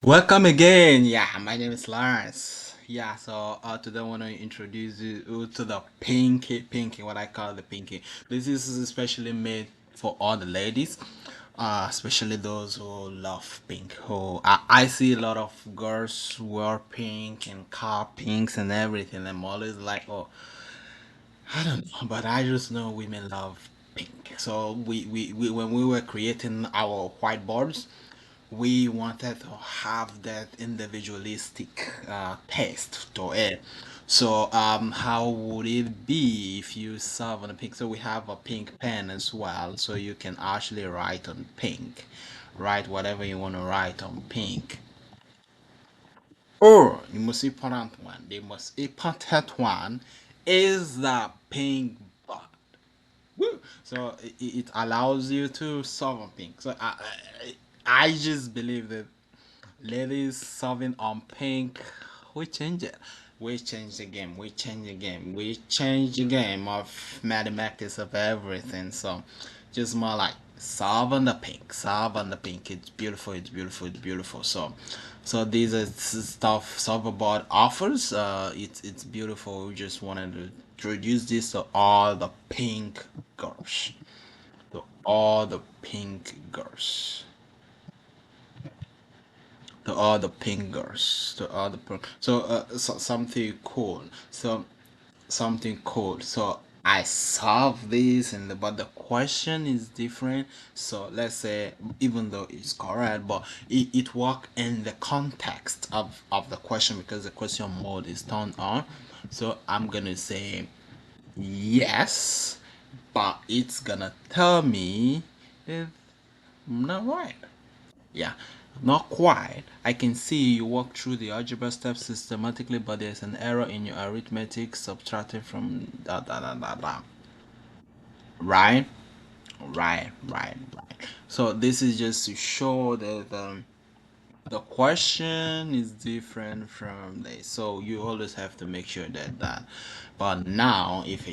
Welcome again. Yeah, my name is Lawrence. Yeah, so today I want to introduce you to the pinky, what I call the pinky. This is especially made for all the ladies, especially those who love pink. I see a lot of girls wear pink and car pinks and everything. I'm always like, oh, I don't know, but I just know women love pink. So we when we were creating our whiteboards, we wanted to have that individualistic taste to it. So how would it be if you serve on a pink? So we have a pink pen as well, so you can actually write on pink, write whatever you want to write on pink. Or the most important one, the most important one is the pink board. Woo! So it allows you to solve on pink. So I just believe that ladies solving on pink, we change it. We change the game. We change the game. We change the game of mathematics of everything. So just more like solve on the pink. Solve on the pink. It's beautiful. It's beautiful. It's beautiful. So these are stuff Solverboard offers. It's beautiful. We just wanted to introduce this to all the pink girls. To all the pink girls. To all the pingers, to all the so something cool. So something cool. So I solve this, and but the question is different. So let's say even though it's correct, but it work in the context of the question because the question mode is turned on. So I'm gonna say yes, but it's gonna tell me if I'm not right. Yeah, not quite. I can see you walk through the algebra steps systematically, but there's an error in your arithmetic subtracted from da da da da da. Right? Right. So this is just to show that the question is different from this. So you always have to make sure that. But now, if